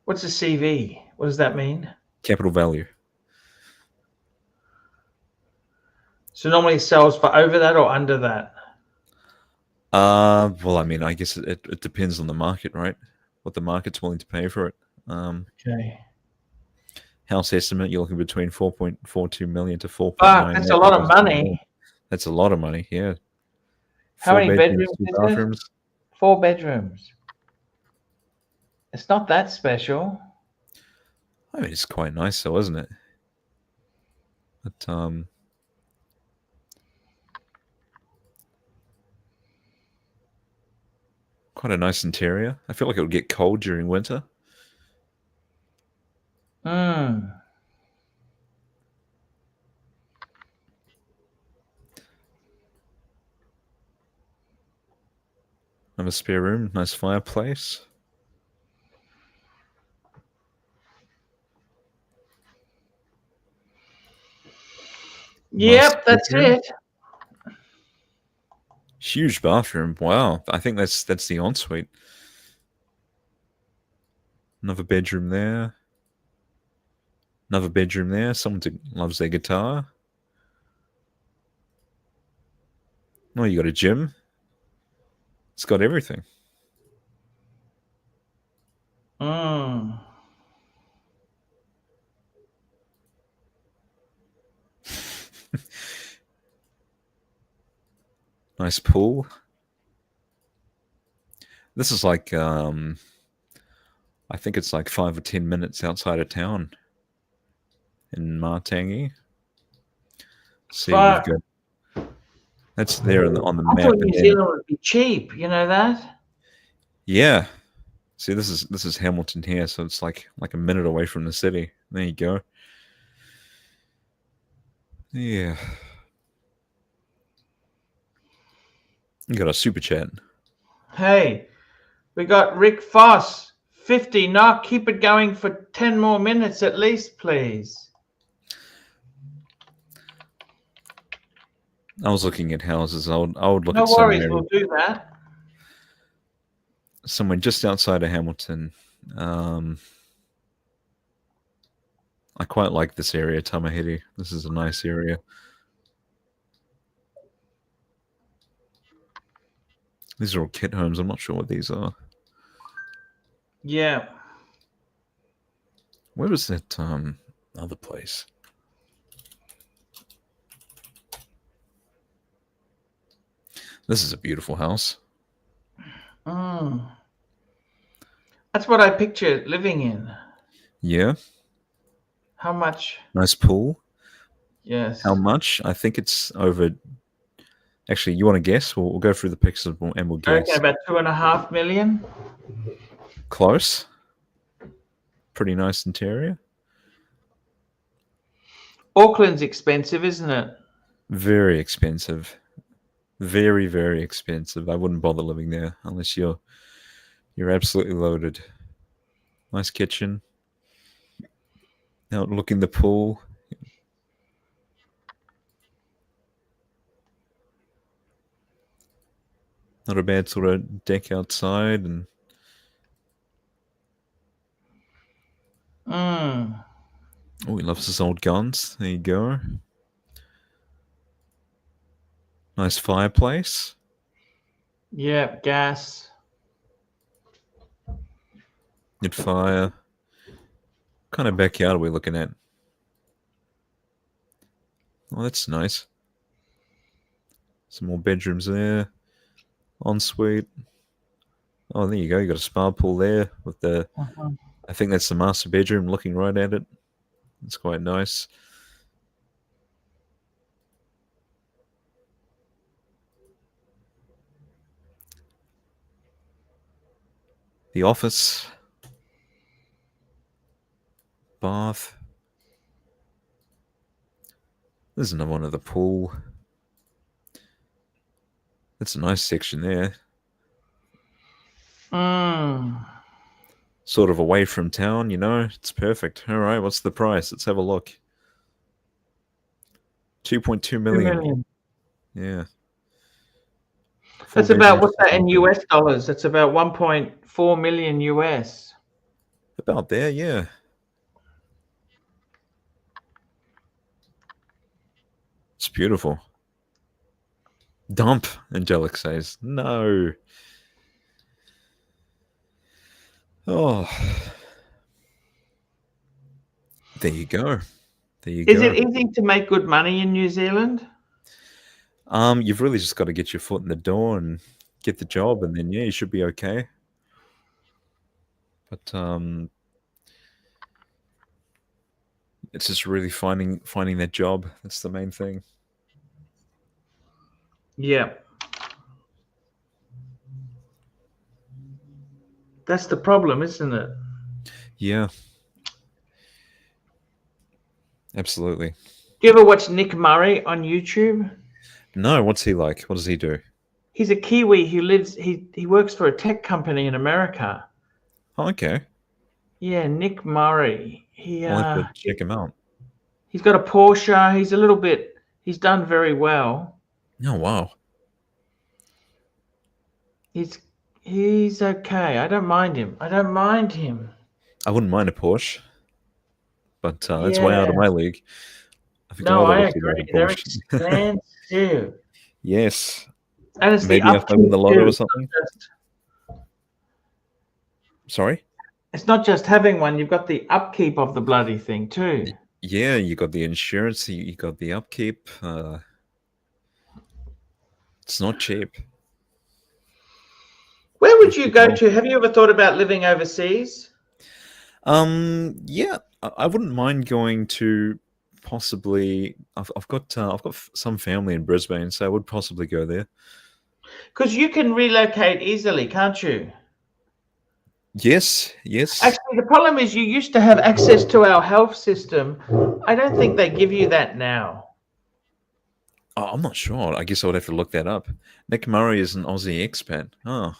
What's a CV? What does that mean? Capital value. So normally it sells for over that or under that? Well, I mean, I guess it depends on the market, right? What the market's willing to pay for it. Okay. House estimate, you're looking between 4.42 million to 4.9 Fuck, that's a lot of million. money. That's a lot of money, yeah. How 4 many bedrooms two is it? bathrooms. 4 bedrooms. It's not that special. I mean, it's quite nice though, isn't it? But quite a nice interior. I feel like it would get cold during winter. Mm. Have a spare room, nice fireplace. Yep, Nice that's bedroom. it. Huge bathroom. Wow, I think that's the ensuite. Another bedroom there. Another bedroom there. Someone loves their guitar. Oh, you got a gym. It's got everything. Mm. Nice pool. This is like I think it's like 5 or 10 minutes outside of town in Martangi. See, Fuck. you've got that's there on the I map. thought And New then, Zealand would be cheap. You know that? yeah. See, this is Hamilton here, so it's like a minute away from the city. There you go. Yeah. You got a super chat. Hey, we got Rick Foss. 50 knock. Keep it going for 10 more minutes at least, please. I was looking at houses. I would look No at worries, we'll do that. somewhere just outside of Hamilton. I quite like this area, Tamahiti. This is a nice area. These are all kit homes. I'm not sure what these are. Yeah. Where was that other place? This is a beautiful house. Mm. That's what I pictured living in. Yeah. How much? Nice pool. Yes. How much? I think it's over. Actually, you want to guess? We'll go through the pictures and we'll I reckon guess. about 2.5 million. Close. Pretty nice interior. Auckland's expensive, isn't it? Very expensive. Very, very expensive. I wouldn't bother living there unless you're absolutely loaded. Nice kitchen. Now looking the pool. Not a bad sort of deck outside and Mm. oh, he loves his old guns. There you go. Nice fireplace. Yeah, gas. Good fire. What kind of backyard are we looking at? Oh, that's nice. Some more bedrooms there. Ensuite. Oh, there you go. You got a spa pool there with the. I think that's the master bedroom. Looking right at it. It's quite nice. The office. Bath. There's another one of the pool. That's a nice section there. Sort of away from town, you know. It's perfect. All right, what's the price? Let's have a look. 2.2 million. Yeah. That's about, what's that in US dollars? That's about 1.4 million US. About there, yeah. It's beautiful. Dump, Angelic says. No. Oh. There you go. There you Is go. it easy to make good money in New Zealand? You've really just got to get your foot in the door and get the job, and then yeah, you should be okay. But it's just really finding that job. That's the main thing. Yeah. That's the problem, isn't it? Yeah. Absolutely. Do you ever watch Nick Murray on YouTube? No, what's he like? What does he do? He's a Kiwi who lives, he works for a tech company in America. Oh, okay. Yeah, Nick Murray. I'll have to check him out. He's got a Porsche. He's a little bit, he's done very well. Oh, wow. He's okay. I don't mind him. I don't mind him. I wouldn't mind a Porsche, but that's way out of my league. I think No, all I of us would agree. want a They're Porsche. expensive. Yes. And it's Maybe the if I win the lotto upkeep or too. something. Sorry? It's not just having one. You've got the upkeep of the bloody thing too. Yeah, you got the insurance. You got the upkeep. It's not cheap. Where would you go to? Have you ever thought about living overseas? Yeah, I wouldn't mind going to possibly. I've got some family in Brisbane, so I would possibly go there. Because you can relocate easily, can't you? Yes, yes. Actually, the problem is you used to have access to our health system. I don't think they give you that now. Oh, I'm not sure. I guess I would have to look that up. Nick Murray is an Aussie expat. Oh,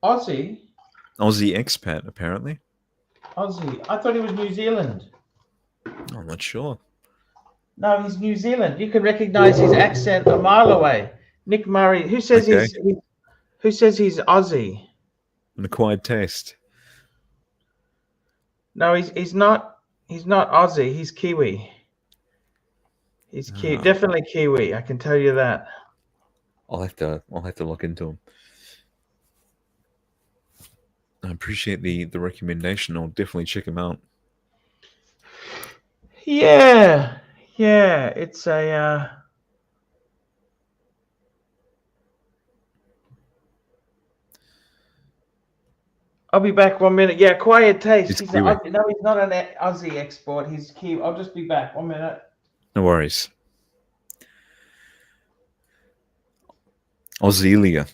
Aussie? Aussie expat, apparently. Aussie. I thought he was New Zealand. I'm not sure. No, he's New Zealand. You can recognize his accent a mile away. Nick Murray. Who says Okay. who says he's Aussie? An acquired taste. No, he's not Aussie. He's Kiwi. He's definitely Kiwi. I can tell you that. I'll have to look into him. I appreciate the recommendation. I'll definitely check him out. Yeah, yeah. It's a. I'll be back 1 minute. Yeah, quiet taste. It's He's Kiwi. no, he's not an Aussie export. He's Kiwi. I'll just be back 1 minute. No worries. Auxilia.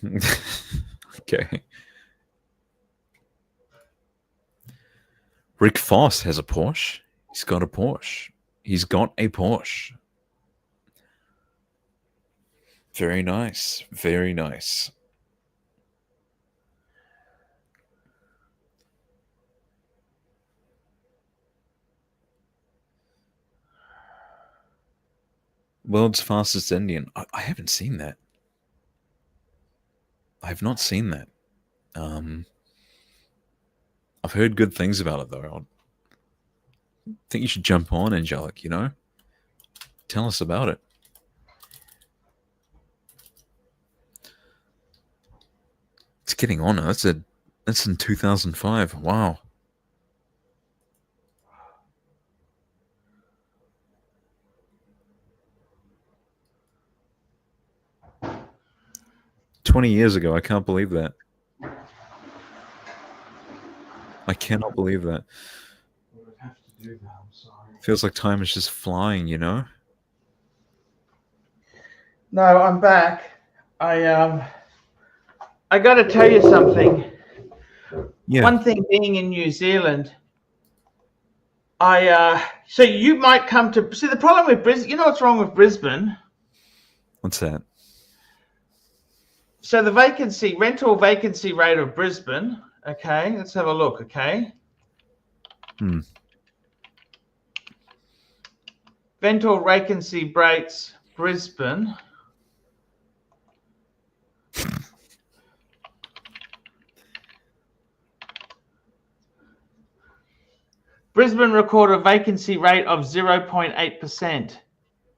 Okay. Rick Foss has a Porsche. He's got a Porsche. He's got a Porsche. Very nice. Very nice. World's fastest Indian. I haven't seen that. I have not seen that. I've heard good things about it, though. I think you should jump on, Angelic, you know? Tell us about it. getting on it. That's in 2005. Wow. $20 years ago. I can't believe that. I cannot believe that. Feels like time is just flying, you know? No, I'm back. I got to tell you something. Yeah. One thing, being in New Zealand, so you might come to see the problem with Brisbane. You know what's wrong with Brisbane? What's that? So the rental vacancy rate of Brisbane. Okay, let's have a look. Okay. Rental vacancy rates, Brisbane. Brisbane recorded a vacancy rate of 0.8%,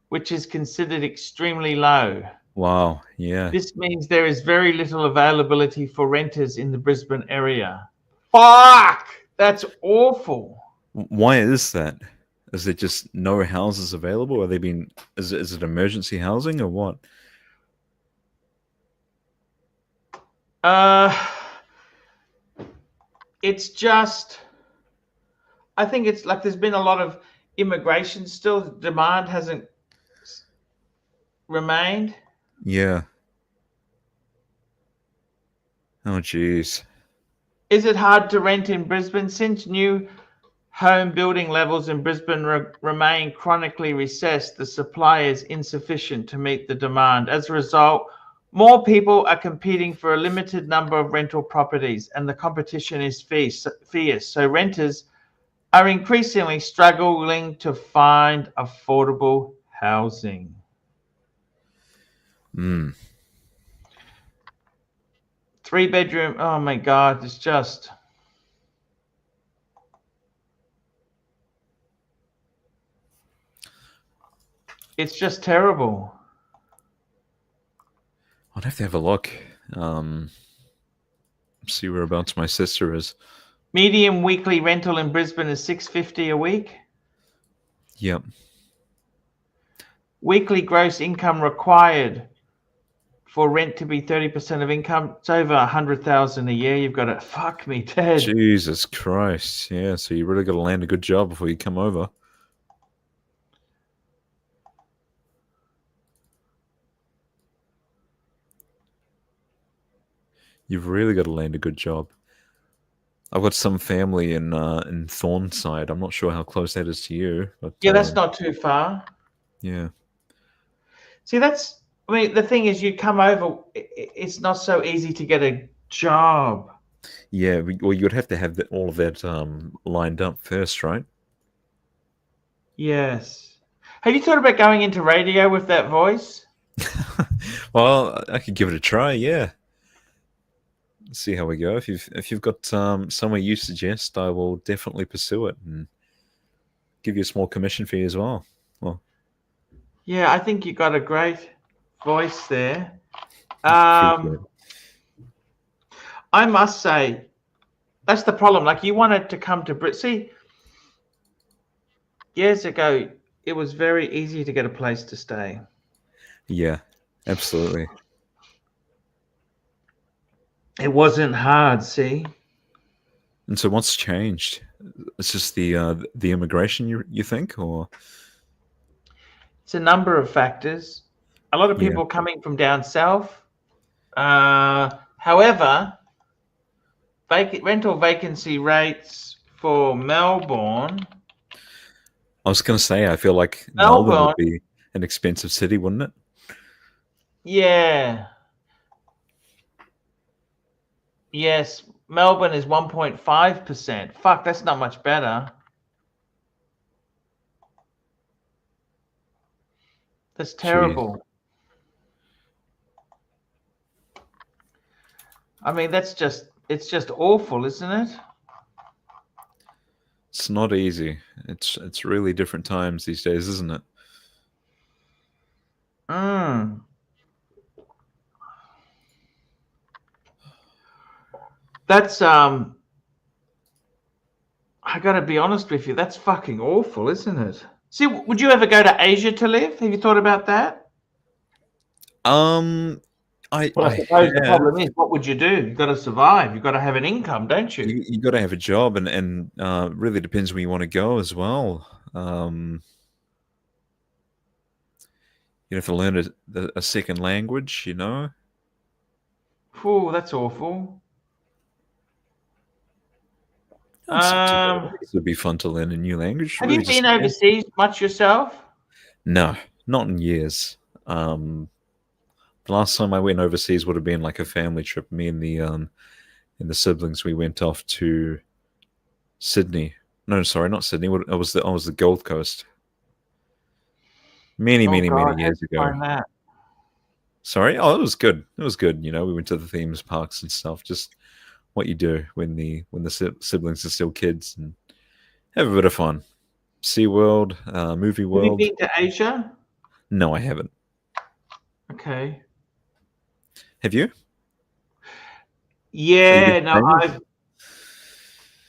which is considered extremely low. Wow. Yeah. This means there is very little availability for renters in the Brisbane area. Fuck! That's awful. Why is that? Is there just no houses available? Are they being? Is it emergency housing or what? It's just, I think it's like there's been a lot of immigration still. Demand hasn't remained. Yeah. Oh, jeez. Is it hard to rent in Brisbane? Since new home building levels in Brisbane remain chronically recessed, the supply is insufficient to meet the demand. As a result, more people are competing for a limited number of rental properties, and the competition is fierce. So renters are increasingly struggling to find affordable housing. 3-bedroom. Oh my God, it's just. It's just terrible. I'd have to have a look. See whereabouts my sister is. Median weekly rental in Brisbane is $6.50 a week. Yep. Weekly gross income required for rent to be 30% of income. It's over $100,000 a year. You've got to fuck me dead. Jesus Christ. Yeah, so you really got to land a good job before you come over. You've really got to land a good job. I've got some family in Thornside. I'm not sure how close that is to you, but Yeah, that's not too far. Yeah. See, I mean, the thing is, you come over, it's not so easy to get a job. Yeah, well, you'd have to have all of that lined up first, right? Yes. Have you thought about going into radio with that voice? Well, I could give it a try. Yeah. See how we go. If you've got somewhere you suggest, I will definitely pursue it and give you a small commission fee as well. Well, yeah, I think you got a great voice there. I must say, that's the problem. Like, you wanted to come to See, years ago, it was very easy to get a place to stay. Yeah, absolutely. It wasn't hard, see? And so what's changed? It's just the immigration, you think, or? It's a number of factors. A lot of people coming from down south. However, rental vacancy rates for Melbourne. I was going to say, I feel like Melbourne would be an expensive city, wouldn't it? Yeah. Yes, Melbourne is 1.5%. Fuck, that's not much better. That's terrible. Jeez. I mean, it's just awful, isn't it? It's not easy. It's really different times these days, isn't it? That's I gotta be honest with you, that's fucking awful, isn't it? See, would you ever go to Asia to live? Have you thought about that? I Well, I I suppose the have. problem is, what would you do? You've got to survive. You've got to have an income, don't you? You got to have a job, and really depends where you want to go as well. You have to learn a second language, you know. Oh, that's awful. It's not too bad. I think it would be fun to learn a new language. Have Really you just been overseas much yourself? No, not in years. The last time I went overseas would have been like a family trip. Me and the siblings, we went off to Sydney. No, sorry, not Sydney. It was the Gold Coast. Many, Oh, many, God, many years how'd you ago. find that? Sorry. Oh, it was good. It was good. You know, we went to the themes parks and stuff. Just what you do when the siblings are still kids, and have a bit of fun. SeaWorld, Movie Have you World. been to Asia? No, I haven't. Okay. Have you? Yeah, no, friends?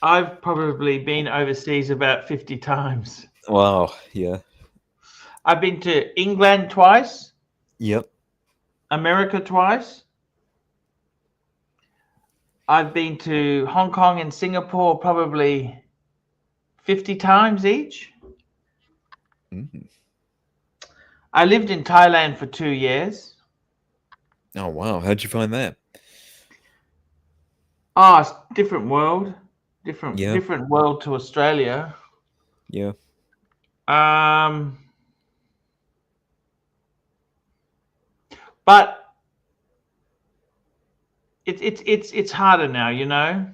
I've probably been overseas about 50 times. Wow. Yeah. I've been to England twice, Yep. America twice. I've been to Hong Kong and Singapore probably 50 times each. Mm. I lived in Thailand for 2 years. Oh wow! How'd you find that? Oh, it's different world. Yeah. Different world to Australia. Yeah. But it's harder now, you know.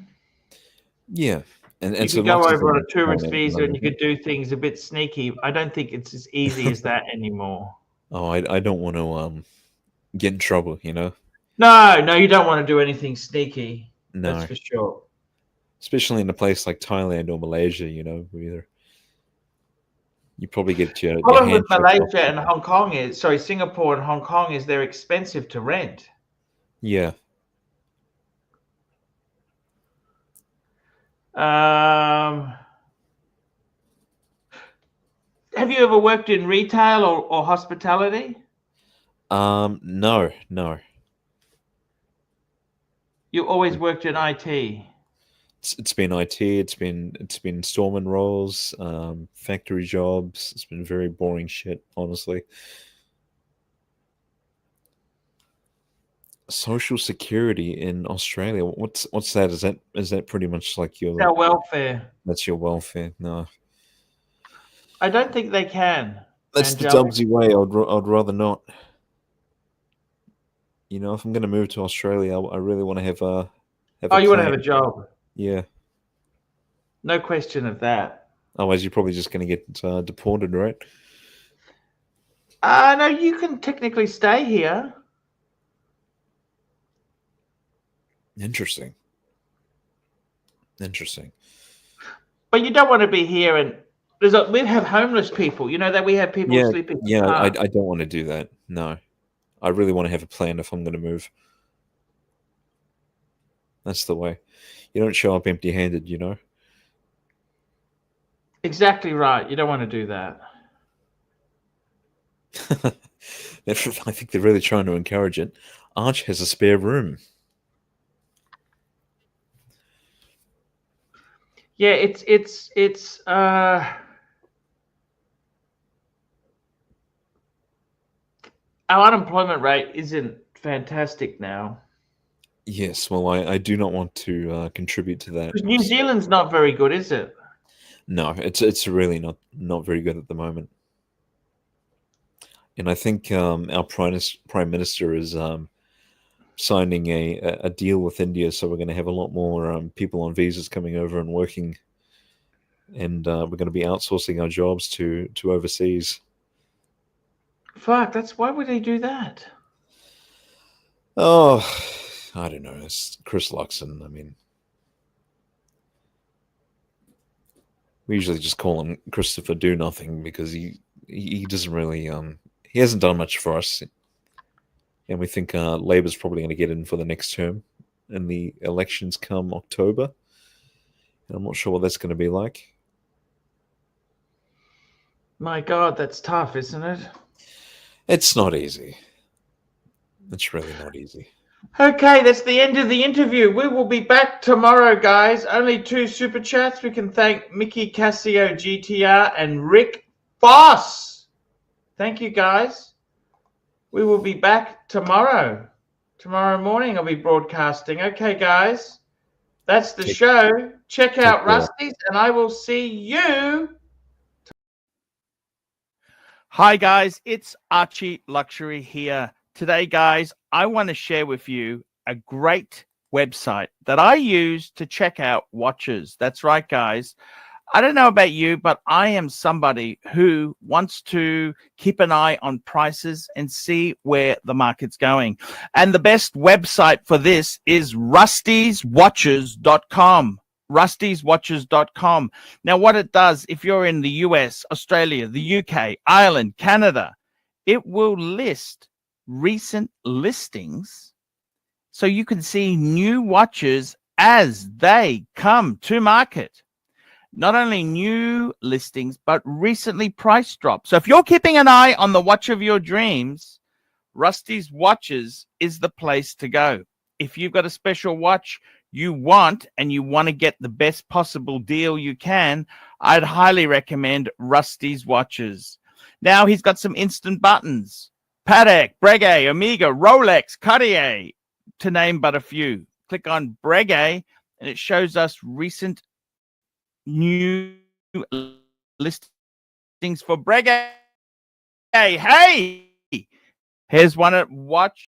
Yeah. And You so could go Lux is over on a in tourist Thailand at the visa and you moment. could do things a bit sneaky. I don't think it's as easy as that anymore. Oh, I don't want to get in trouble, you know. No, you don't want to do anything sneaky. That's No, for sure. especially in a place like Thailand or Malaysia, you know, where you probably get your Problem with hand chopped off. Malaysia and Hong Kong is, sorry, Singapore and Hong Kong is they're expensive to rent. Yeah. Have you ever worked in retail or hospitality? No. You always worked in IT. It's been IT. It's been storeman roles, factory jobs. It's been very boring shit, honestly. Social security in Australia. What's that? Is that pretty much like It's our welfare. that's your welfare? No, I don't think they can. that's the Angelic. Dubsy way. I'd rather not. You know, if I'm going to move to Australia, I really want to have a Oh, you want to plan. have a job? Yeah. No question of that. Otherwise, you're probably just going to get deported, right? No, you can technically stay here. Interesting. But you don't want to be here and we have homeless people. You know that we have people Yeah, sleeping. in yeah. I cars. don't want to do that. No, I really want to have a plan if I'm going to move. That's the way. You don't show up empty-handed, you know. Exactly right. You don't want to do that. I think they're really trying to encourage it. Arch has a spare room. Yeah, it's our unemployment rate isn't fantastic now. Yes, well, I do not want to contribute to that. Because New Zealand's not very good, is it? No, it's really not very good at the moment. And I think our prime minister is signing a deal with India, so we're going to have a lot more people on visas coming over and working, and we're going to be outsourcing our jobs to overseas. Fuck, why would they do that? Oh, I don't know. It's Chris Luxon. I mean, we usually just call him Christopher Do Nothing because he doesn't really he hasn't done much for us, and we think Labor's probably going to get in for the next term. and the elections come October. And I'm not sure what that's going to be like. My God, that's tough, isn't it? It's not easy. It's really not easy. Okay, that's the end of the interview. We will be back tomorrow, guys. Only 2 super chats. We can thank Mickey Casio GTR and Rick Boss. Thank you, guys. We will be back tomorrow. Tomorrow morning I'll be broadcasting. Okay, guys. That's the show. Check out Rusty's, and I will see you. Hi, guys. It's Archie Luxury here. Today, guys, I want to share with you a great website that I use to check out watches. That's right, guys. I don't know about you, but I am somebody who wants to keep an eye on prices and see where the market's going. And the best website for this is rustyswatches.com. rustyswatches.com. Now, what it does, if you're in the US, Australia, the UK, Ireland, Canada, it will list recent listings so you can see new watches as they come to market. Not only new listings, but recently price drops. So if you're keeping an eye on the watch of your dreams, Rusty's Watches is the place to go. If you've got a special watch you want and you want to get the best possible deal you can, I'd highly recommend Rusty's Watches. Now he's got some instant buttons. Patek, Breguet, Omega, Rolex, Cartier, to name but a few. Click on Breguet and it shows us recent new listings for Breguet. Hey, here's one at watch